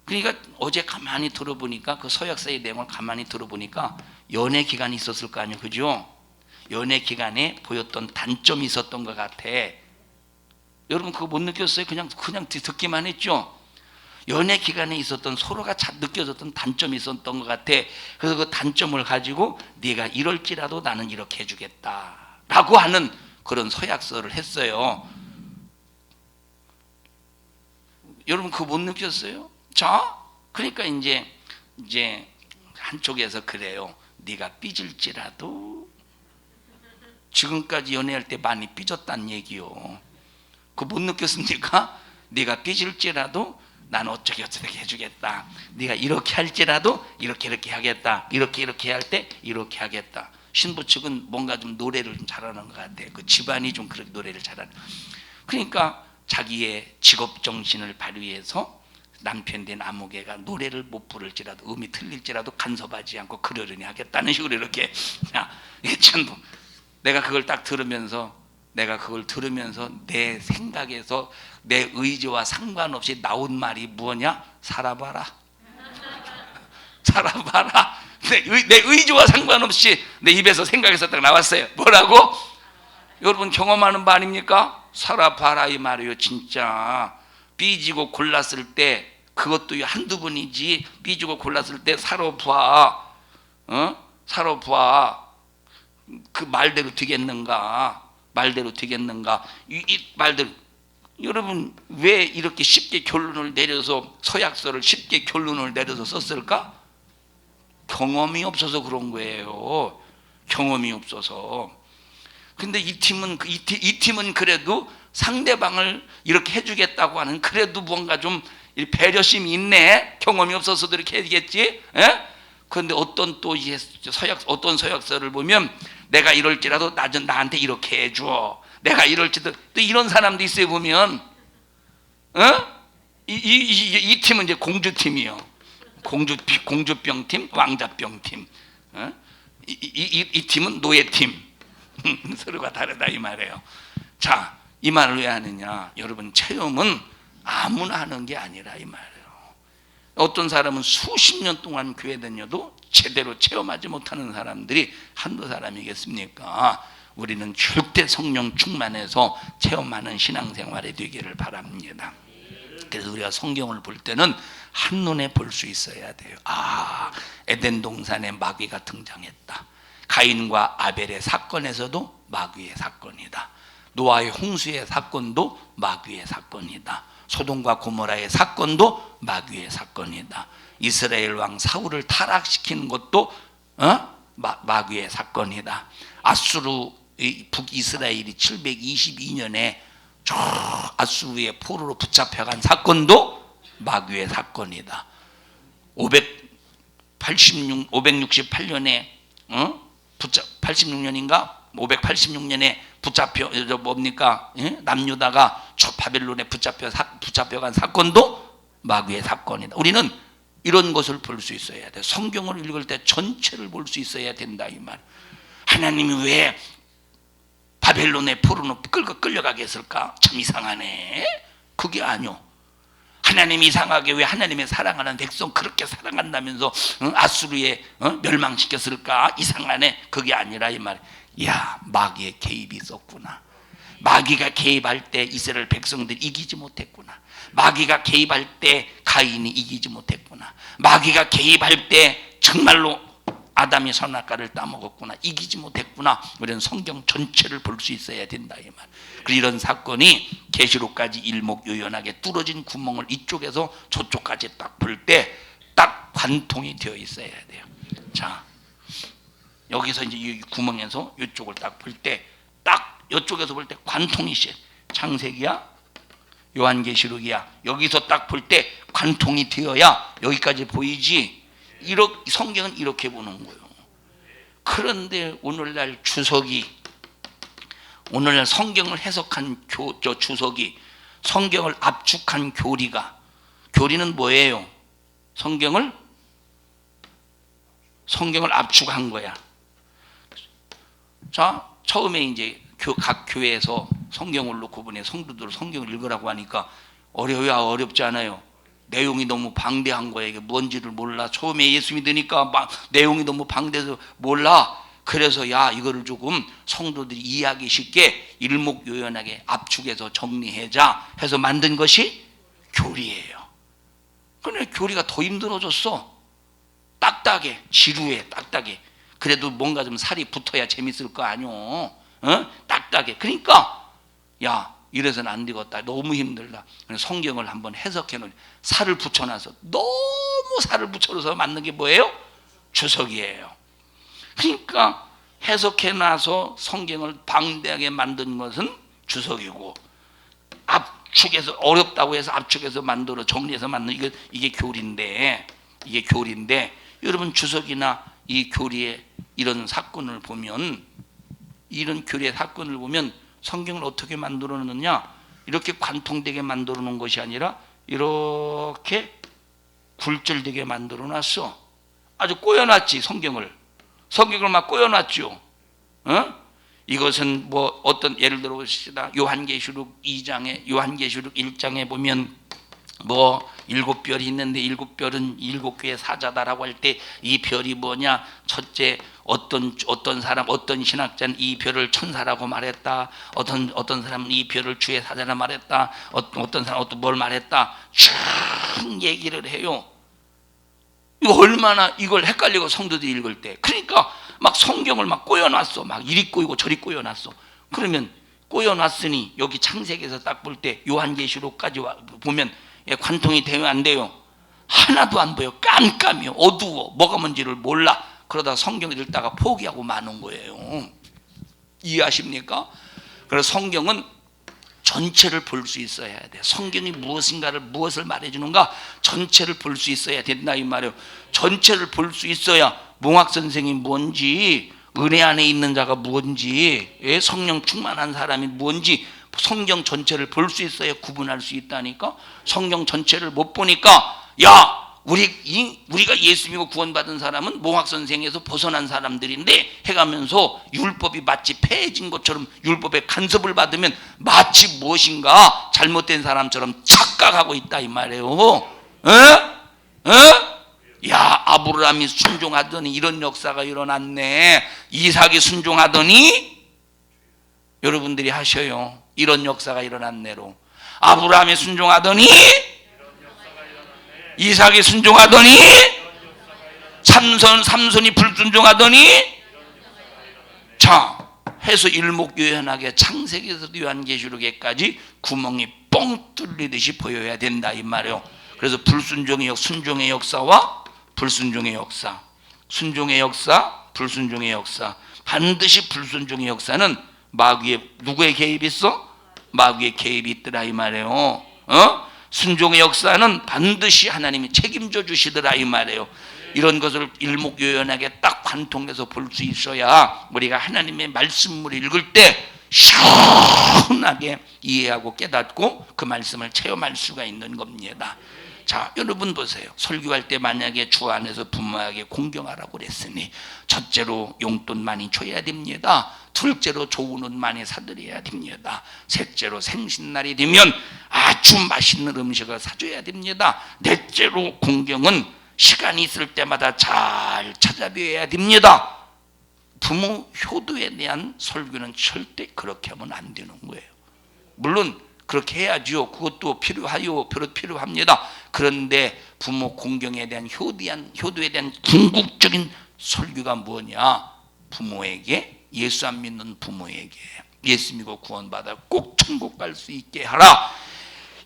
그러니까 어제 가만히 들어보니까 그 서약서의 내용을 가만히 들어보니까 연애 기간이 있었을 거 아니에요. 그죠? 연애 기간에 보였던 단점이 있었던 것 같아. 여러분 그거 못 느꼈어요? 그냥 듣기만 했죠? 연애 기간에 있었던 서로가 느껴졌던 단점이 있었던 것 같아. 그래서 그 단점을 가지고 네가 이럴지라도 나는 이렇게 해주겠다 라고 하는 그런 서약서를 했어요. 여러분 그거 못 느꼈어요? 자, 그러니까 이제 한쪽에서 그래요. 네가 삐질지라도, 지금까지 연애할 때 많이 삐졌다는 얘기요. 그거 못 느꼈습니까? 네가 삐질지라도 난 어떻게 해주겠다. 네가 이렇게 할지라도 이렇게 하겠다. 이렇게 할 때 이렇게 하겠다. 신부 측은 뭔가 좀 노래를 좀 잘하는 것 같아. 그 집안이 좀 그렇게 노래를 잘하는. 그러니까 자기의 직업 정신을 발휘해서 남편 된 아무개가 노래를 못 부를지라도 음이 틀릴지라도 간섭하지 않고 그러려니 하겠다는 식으로 이렇게. 이게 전부 내가 그걸 딱 들으면서 내 생각에서 내 의지와 상관없이 나온 말이 뭐냐? 살아봐라. 살아봐라. 내 의지와 상관없이 내 입에서 생각에서 딱 나왔어요. 뭐라고? 여러분 경험하는 바 아닙니까? 살아봐라 이 말이에요. 진짜 삐지고 골랐을 때, 그것도 한두 번이지, 삐지고 골랐을 때 살아봐. 살아봐. 그 말대로 되겠는가? 이 말대로. 여러분 왜 이렇게 쉽게 결론을 내려서 서약서를 쉽게 결론을 내려서 썼을까? 경험이 없어서 그런 거예요. 경험이 없어서. 근데 이 팀은 그래도 상대방을 이렇게 해주겠다고 하는, 그래도 뭔가 좀 배려심이 있네. 경험이 없어서도 이렇게 해야겠지. 그런데 어떤 서약서를 보면 내가 이럴지라도 나한테 이렇게 해줘. 내가 이럴지도, 또 이런 사람도 있어요. 보면 이 팀은 이제 공주팀이요. 공주병팀, 왕자병팀. 이 팀은 노예팀. 서로가 다르다 이 말이에요. 자, 이 말을 왜 하느냐? 여러분 체험은 아무나 하는 게 아니라 이 말이에요. 어떤 사람은 수십 년 동안 교회 다녀도 제대로 체험하지 못하는 사람들이 한두 사람이겠습니까? 우리는 절대 성령 충만해서 체험하는 신앙생활이 되기를 바랍니다. 그래서 우리가 성경을 볼 때는 한눈에 볼 수 있어야 돼요. 에덴 동산에 마귀가 등장했다. 가인과 아벨의 사건에서도 마귀의 사건이다. 노아의 홍수의 사건도 마귀의 사건이다. 소돔과 고모라의 사건도 마귀의 사건이다. 이스라엘 왕 사울을 타락시키는 것도 마귀의 사건이다. 아수르 북이스라엘이 722년에 저 아수르의 포로로 붙잡혀간 사건도 마귀의 사건이다. 568년에 86년인가 586년에 남유다가 저 바벨론에 붙잡혀간 사건도 마귀의 사건이다. 우리는 이런 것을 볼 수 있어야 돼. 성경을 읽을 때 전체를 볼 수 있어야 된다 이 말. 하나님이 왜 바벨론의 포로로 끌려가게 했을까? 참 이상하네. 그게 아니요. 하나님이 이상하게 왜 하나님의 사랑하는 백성 그렇게 사랑한다면서 아수르에 멸망시켰을까? 이상하네. 그게 아니라 이 말. 야, 마귀의 개입이 있었구나. 마귀가 개입할 때 이스라엘 백성들이 이기지 못했구나. 마귀가 개입할 때 가인이 이기지 못했구나. 마귀가 개입할 때 정말로 아담이 선악과를 따먹었구나. 이기지 못했구나. 우리는 성경 전체를 볼 수 있어야 된다 이 말. 그리고 이런 사건이 계시록까지 일목요연하게 뚫어진 구멍을 이쪽에서 저쪽까지 딱 볼 때 딱 관통이 되어 있어야 돼요. 자, 여기서 이제 이 구멍에서 이쪽을 딱 볼 때 딱 이쪽에서 볼 때 관통이 시. 창세기야, 요한계시록이야. 여기서 딱 볼 때 관통이 되어야 여기까지 보이지. 성경은 이렇게 보는 거예요. 그런데 오늘날 성경을 해석한 주석이, 성경을 압축한 교리는 뭐예요? 성경을 압축한 거야. 자, 처음에 이제 각 교회에서 성경을 놓고 보내 성도들 성경을 읽으라고 하니까 어렵지 않아요. 내용이 너무 방대한 거야. 이게 뭔지를 몰라. 처음에 예수 믿으니까 막 내용이 너무 방대해서 몰라. 그래서 야, 이거를 조금 성도들이 이해하기 쉽게 일목요연하게 압축해서 정리하자 해서 만든 것이 교리예요. 그런데 교리가 더 힘들어졌어. 딱딱해. 지루해. 딱딱해. 그래도 뭔가 좀 살이 붙어야 재밌을 거 아니오. 딱딱해. 그러니까 야, 이래서는 안 되겠다. 너무 힘들다. 성경을 한번 해석해 놓으면 살을 붙여놔서, 너무 살을 붙여서 만든 게 뭐예요? 주석이에요. 그러니까 해석해 놔서 성경을 방대하게 만든 것은 주석이고, 압축해서, 어렵다고 해서 압축해서 만들어 정리해서 만든 이게 교리인데, 여러분 주석이나 이 교리의 이런 사건을 보면, 성경을 어떻게 만들어 놓느냐, 이렇게 관통되게 만들어 놓은 것이 아니라 이렇게 굴절되게 만들어 놨어. 아주 꼬여놨지. 성경을 막 꼬여놨죠. 이것은 뭐 어떤, 예를 들어 봅시다. 요한계시록 1장에 보면 뭐 7별이 있는데 7별은 7개의 사자다라고 할 때 이 별이 뭐냐? 첫째, 어떤 사람, 어떤 신학자는 이 별을 천사라고 말했다. 어떤 사람은 이 별을 주의 사자라 말했다. 어떤 사람은 뭘 말했다. 쭉 얘기를 해요. 이거 얼마나 이걸 헷갈리고 성도들이 읽을 때. 그러니까 막 성경을 막 꼬여놨어. 막 이리 꼬이고 저리 꼬여놨어. 그러면 꼬여놨으니 여기 창세기에서 딱 볼 때 요한계시록까지 보면 관통이 되면 안 돼요. 하나도 안 보여. 깜깜이요. 어두워. 뭐가 뭔지를 몰라. 그러다 성경을 읽다가 포기하고 마는 거예요. 이해하십니까? 그래서 성경은 전체를 볼 수 있어야 돼. 성경이 무엇을 말해주는가? 전체를 볼 수 있어야 된다 이 말이에요. 전체를 볼 수 있어야 몽학 선생이 뭔지, 은혜 안에 있는 자가 뭔지, 성령 충만한 사람이 뭔지 성경 전체를 볼 수 있어야 구분할 수 있다니까. 성경 전체를 못 보니까, 야, 우리가 예수 믿고 구원받은 사람은 몽학 선생에서 벗어난 사람들인데 해가면서 율법이 마치 폐해진 것처럼 율법의 간섭을 받으면 마치 무엇인가 잘못된 사람처럼 착각하고 있다 이 말이에요. 야, 아브라함이 순종하더니 이런 역사가 일어났네. 이삭이 순종하더니, 여러분들이 하셔요. 이런 역사가 일어났네로. 아브라함이 순종하더니, 이삭이 순종하더니, 삼손이 불순종하더니, 자, 해서 일목요연하게 창세기에서도 요한계시록에까지 구멍이 뻥 뚫리듯이 보여야 된다 이 말이에요. 그래서 순종의 역사와 불순종의 역사, 순종의 역사, 불순종의 역사. 반드시 불순종의 역사는 마귀의, 누구의 개입이 있어? 마귀의 개입이 있더라 이 말이에요. 순종의 역사는 반드시 하나님이 책임져 주시더라 이 말이에요. 이런 것을 일목요연하게 딱 관통해서 볼 수 있어야 우리가 하나님의 말씀을 읽을 때 시원하게 이해하고 깨닫고 그 말씀을 체험할 수가 있는 겁니다. 자, 여러분 보세요. 설교할 때 만약에 주 안에서 부모에게 공경하라고 그랬으니, 첫째로 용돈 많이 줘야 됩니다. 둘째로 좋은 옷 많이 사드려야 됩니다. 셋째로 생신날이 되면 아주 맛있는 음식을 사줘야 됩니다. 넷째로 공경은 시간이 있을 때마다 잘 찾아뵈야 됩니다. 부모 효도에 대한 설교는 절대 그렇게 하면 안 되는 거예요. 물론 그렇게 해야죠. 그것도 필요합니다. 그런데 부모 공경에 대한 효도에 대한 궁극적인 설교가 뭐냐? 부모에게, 예수 안 믿는 부모에게 예수 믿고 구원받아 꼭 천국 갈 수 있게 하라.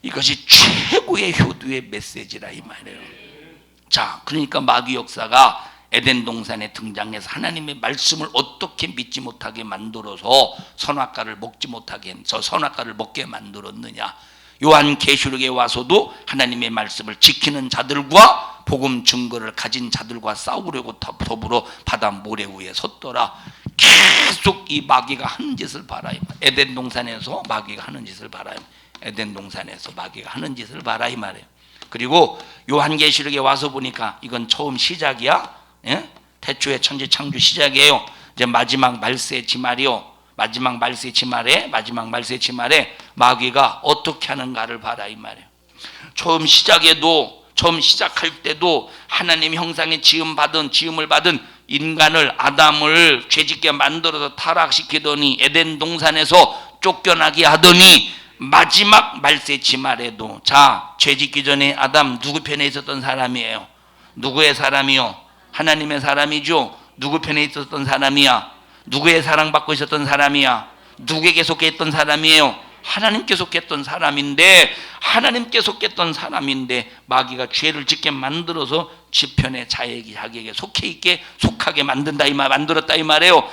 이것이 최고의 효도의 메시지라 이 말이에요. 자, 그러니까 마귀 역사가 에덴 동산에 등장해서 하나님의 말씀을 어떻게 믿지 못하게 만들어서 선악과를 먹게 만들었느냐. 요한계시록에 와서도 하나님의 말씀을 지키는 자들과 복음 증거를 가진 자들과 싸우려고 더불어 바다 모래 위에 섰더라. 계속 이 마귀가 하는 짓을 봐라. 에덴 동산에서 마귀가 하는 짓을 봐라. 에덴 동산에서 마귀가 하는 짓을 봐라 이 말이에요. 그리고 요한계시록에 와서 보니까 이건 처음 시작이야. 예? 태초의 천지 창조 시작이에요. 이제 마지막 말세의 지말이요. 마지막 말세의 지말에 마귀가 어떻게 하는가를 봐라 이 말이에요. 처음 시작할 때도 하나님 형상의 지음을 받은 인간을, 아담을 죄짓게 만들어서 타락시키더니 에덴 동산에서 쫓겨나게 하더니 마지막 말세 지말에도 자, 죄짓기 전에 아담 누구 편에 있었던 사람이에요? 누구의 사람이요? 하나님의 사람이죠. 누구 편에 있었던 사람이야? 누구의 사랑받고 있었던 사람이야? 누구에게 속했던 사람이에요? 하나님께 속했던 사람인데, 마귀가 죄를 짓게 만들어서 지편에 자기에게 속하게 만들었다 이 말이에요.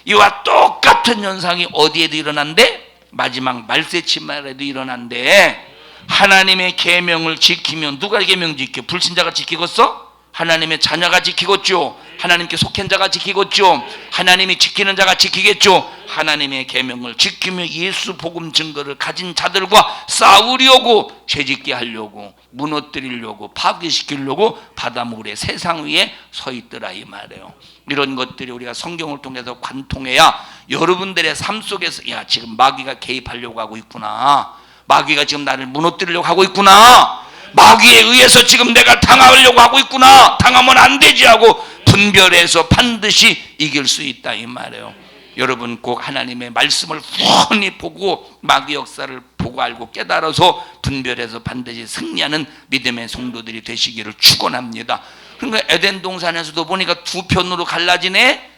이와 똑같은 현상이 어디에도 일어난대? 마지막 말세 지말에도 일어난대. 하나님의 계명을 지키면, 누가 계명 지켜? 불신자가 지키겠어? 하나님의 자녀가 지키겠죠. 하나님께 속한 자가 지키겠죠. 하나님이 지키는 자가 지키겠죠. 하나님의 계명을 지키며 예수 복음 증거를 가진 자들과 싸우려고, 죄짓게 하려고, 무너뜨리려고, 파괴시키려고 바다 모래 세상 위에 서 있더라 이 말이에요. 이런 것들이 우리가 성경을 통해서 관통해야 여러분들의 삶 속에서 야, 지금 마귀가 개입하려고 하고 있구나. 마귀가 지금 나를 무너뜨리려고 하고 있구나. 마귀에 의해서 지금 내가 당하려고 하고 있구나. 당하면 안 되지 하고 분별해서 반드시 이길 수 있다 이 말이에요. 여러분 꼭 하나님의 말씀을 훤히 보고 마귀 역사를 보고 알고 깨달아서 분별해서 반드시 승리하는 믿음의 성도들이 되시기를 축원합니다. 그러니까 에덴 동산에서도 보니까 두 편으로 갈라지네.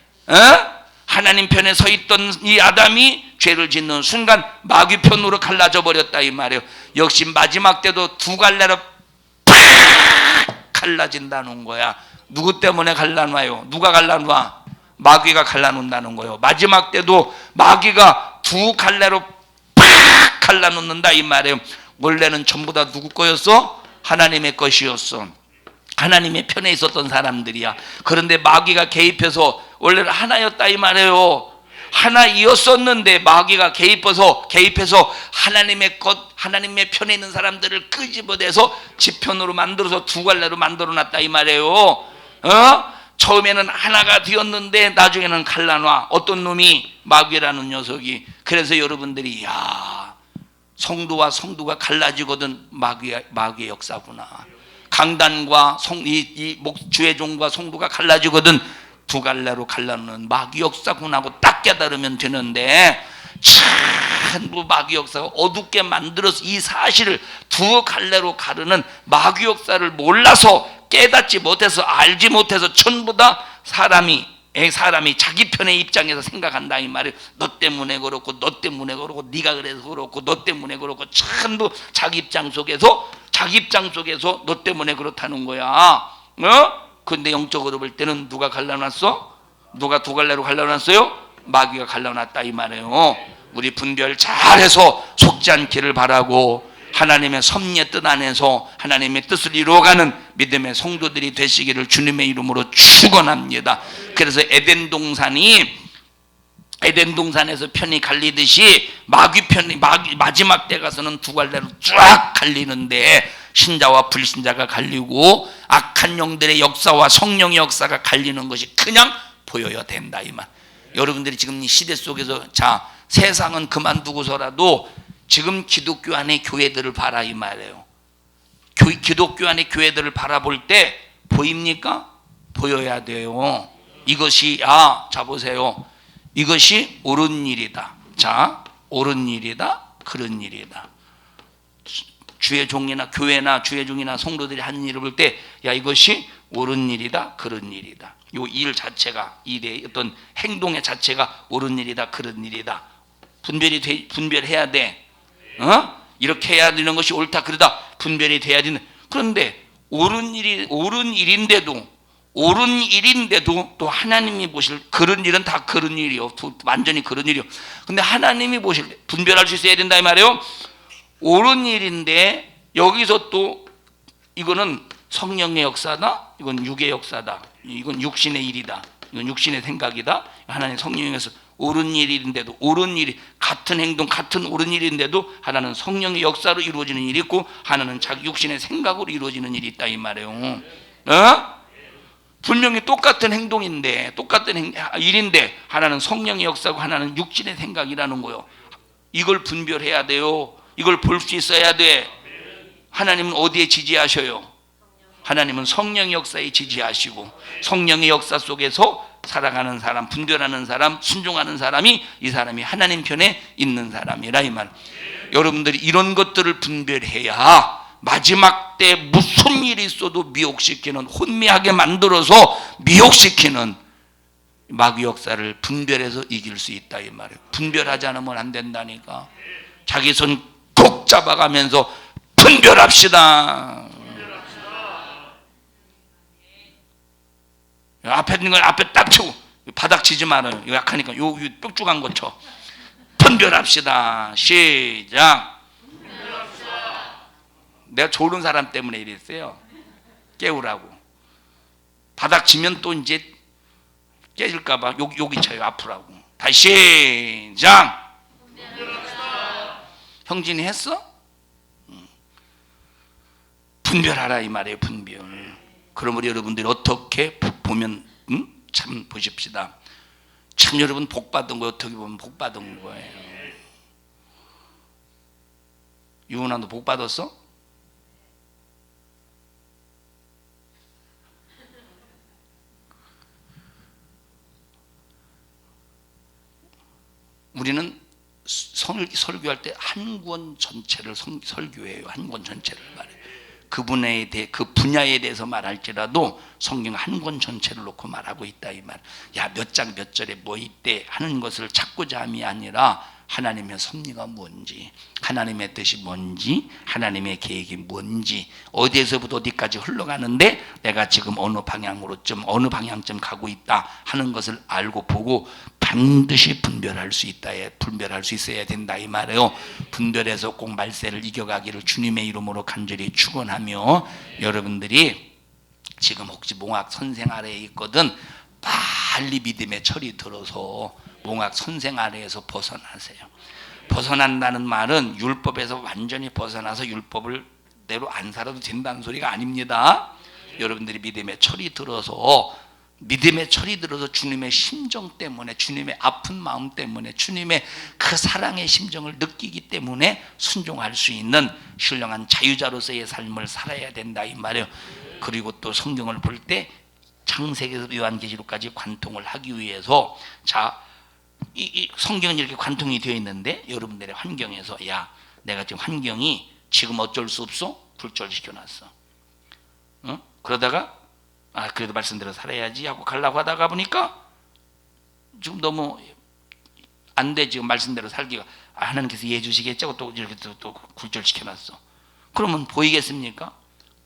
하나님 편에 서 있던 이 아담이 죄를 짓는 순간 마귀 편으로 갈라져 버렸다 이 말이에요. 역시 마지막 때도 두 갈래로 팍 갈라진다는 거야. 누구 때문에 갈라놔요? 누가 갈라놔? 마귀가 갈라놓는다는 거예요. 마지막 때도 마귀가 두 갈래로 팍 갈라놓는다 이 말이에요. 원래는 전부 다 누구 거였어? 하나님의 것이었어. 하나님의 편에 있었던 사람들이야. 그런데 마귀가 개입해서, 원래는 하나였다 이 말이에요. 하나이었었는데 마귀가 개입해서 하나님의 것, 하나님의 편에 있는 사람들을 끄집어내서 지편으로 만들어서 두 갈래로 만들어놨다 이 말이에요. 처음에는 하나가 되었는데 나중에는 갈라놔. 어떤 놈이? 마귀라는 녀석이. 그래서 여러분들이 야, 성도와 성도가 갈라지거든. 마귀의 역사구나. 강단과 주의 종과 성도가 갈라지거든. 두 갈래로 갈라놓는 마귀 역사구나 하고 딱 깨달으면 되는데, 전부 마귀 역사가 어둡게 만들어서 이 사실을 두 갈래로 가르는 마귀 역사를 몰라서, 깨닫지 못해서, 알지 못해서 전부 다 사람이 자기 편의 입장에서 생각한다 이 말이에요. 너 때문에 그렇고, 네가 그래서 그렇고, 너 때문에 그렇고, 전부 자기 입장 속에서 너 때문에 그렇다는 거야. 근데 영적으로 볼 때는 누가 갈라놨어? 누가 두 갈래로 갈라놨어요? 마귀가 갈라놨다 이 말이에요. 우리 분별 잘해서 속지 않기를 바라고, 하나님의 섭리의 뜻 안에서 하나님의 뜻을 이루어가는 믿음의 성도들이 되시기를 주님의 이름으로 축원합니다. 그래서 에덴 동산에서 편이 갈리듯이 마지막 때 가서는 두 갈래로 쫙 갈리는데, 신자와 불신자가 갈리고 악한 영들의 역사와 성령의 역사가 갈리는 것이 그냥 보여야 된다 이 말. 여러분들이 지금 이 시대 속에서 세상은 그만두고서라도 지금 기독교 안의 교회들을 봐라 이 말이에요. 기독교 안의 교회들을 바라볼 때 보입니까? 보여야 돼요. 이것이 자 보세요. 이것이 옳은 일이다. 옳은 일이다. 그런 일이다. 주의 종이나 교회나 주의 종이나 성도들이 하는 일을 볼 때 이것이 옳은 일이다. 그런 일이다. 이 일 자체가, 일의 어떤 행동의 자체가 옳은 일이다. 그런 일이다. 분별해야 돼. 이렇게 해야 되는 것이 옳다 그러다 분별이 돼야 되는. 그런데 옳은 일인데도 또 하나님이 보실 그런 일은 다 그런 일이요. 완전히 그런 일이요. 근데 하나님이 보실 때 분별할 수 있어야 된다 이 말이에요. 옳은 일인데 여기서 또 이거는 성령의 역사다, 이건 육의 역사다, 이건 육신의 일이다, 이건 육신의 생각이다. 하나님 성령에서 옳은 일인데도, 옳은 일이 같은 행동, 같은 옳은 일인데도 하나는 성령의 역사로 이루어지는 일이 있고 하나는 자기 육신의 생각으로 이루어지는 일이 있다 이 말이에요. 분명히 똑같은 행동인데, 똑같은 일인데 하나는 성령의 역사고 하나는 육신의 생각이라는 거예요. 이걸 분별해야 돼요. 이걸 볼 수 있어야 돼. 하나님은 어디에 지지하셔요? 하나님은 성령의 역사에 지지하시고 성령의 역사 속에서 살아가는 사람, 분별하는 사람, 순종하는 사람이 이 사람이 하나님 편에 있는 사람이라 이 말. 여러분들이 이런 것들을 분별해야 마지막 때 무슨 일이 있어도 미혹시키는, 혼미하게 만들어서 미혹시키는 마귀 역사를 분별해서 이길 수 있다 이 말이에요. 분별하지 않으면 안 된다니까. 자기 손 꼭 잡아가면서 분별합시다. 앞에 있는 걸 앞에 딱 치고 바닥 치지 말아요. 이거 약하니까 요 뾰족한 거 쳐. 분별합시다. 시작. 내가 좋은 사람 때문에 이랬어요. 깨우라고. 바닥 치면 또 이제 깨질까봐 여기 쳐요. 아프라고. 다시 시작. 형진이 했어? 분별하라 이 말이에요. 분별. 그럼 우리 여러분들이 어떻게 보면 참 보십시다. 참 여러분 복 받은 거 어떻게 보면 복 받은 거예요. 유은아 너 복 받았어? 우리는 설교할 때 한 권 전체를 설교해요. 한 권 전체를 말해요. 그분에 대해, 그 분야에 대해서 말할지라도 성경 한 권 전체를 놓고 말하고 있다 이 말. 야, 몇 장 몇 절에 뭐 있대 하는 것을 찾고자 함이 아니라 하나님의 섭리가 뭔지, 하나님의 뜻이 뭔지, 하나님의 계획이 뭔지, 어디에서부터 어디까지 흘러가는데 내가 지금 어느 방향쯤 가고 있다 하는 것을 알고 보고 반드시 분별할 수 있다, 분별할 수 있어야 된다 이 말이에요. 분별해서 꼭 말세를 이겨가기를 주님의 이름으로 간절히 축원하며, 여러분들이 지금 혹시 몽학 선생 아래에 있거든 빨리 믿음의 철이 들어서 몽학 선생 아래에서 벗어나세요. 벗어난다는 말은 율법에서 완전히 벗어나서 율법을 대로 안 살아도 된다는 소리가 아닙니다. 여러분들이 믿음의 철이 들어서 주님의 심정 때문에, 주님의 아픈 마음 때문에, 주님의 그 사랑의 심정을 느끼기 때문에 순종할 수 있는 신령한 자유자로서의 삶을 살아야 된다 이 말이에요. 그리고 또 성경을 볼 때 창세기에서 요한계시록까지 관통을 하기 위해서, 자, 이 성경은 이렇게 관통이 되어 있는데 여러분들의 환경에서, 야, 내가 지금 환경이 지금 어쩔 수 없어? 굴절시켜놨어. 그러다가 그래도 말씀대로 살아야지 하고 가려고 하다가 보니까 지금 너무 안 돼. 지금 말씀대로 살기가 하나님께서 이해해 주시겠죠? 또 이렇게 또 굴절시켜놨어. 그러면 보이겠습니까?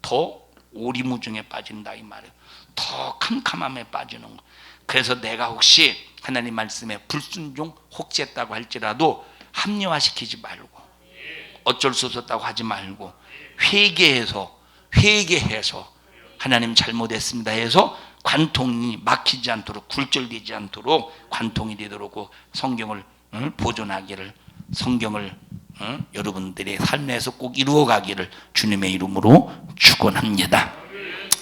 더 오리무중에 빠진다 이 말이에요. 더 캄캄함에 빠지는 거. 그래서 내가 혹시 하나님 말씀에 불순종 혹시했다고 할지라도 합리화시키지 말고, 어쩔 수 없었다고 하지 말고, 회개해서 하나님 잘못했습니다 해서 관통이 막히지 않도록, 굴절되지 않도록 관통이 되도록 성경을 보존하기를, 성경을 여러분들의 삶에서 꼭 이루어가기를 주님의 이름으로 축원합니다.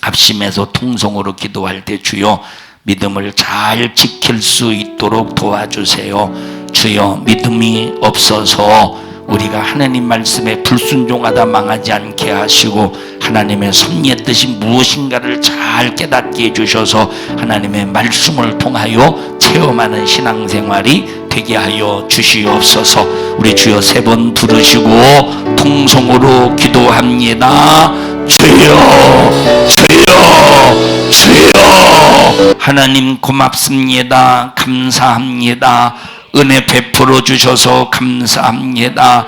합심해서 통성으로 기도할 때 주여 믿음을 잘 지킬 수 있도록 도와주세요. 주여 믿음이 없어서 우리가 하나님 말씀에 불순종하다 망하지 않게 하시고 하나님의 섭리의 뜻이 무엇인가를 잘 깨닫게 해주셔서 하나님의 말씀을 통하여 체험하는 신앙생활이 되게 하여 주시옵소서. 우리 주여 3번 부르시고 통성으로 기도합니다. 주여, 주여, 주여. 하나님 고맙습니다. 감사합니다. 은혜 베풀어 주셔서 감사합니다.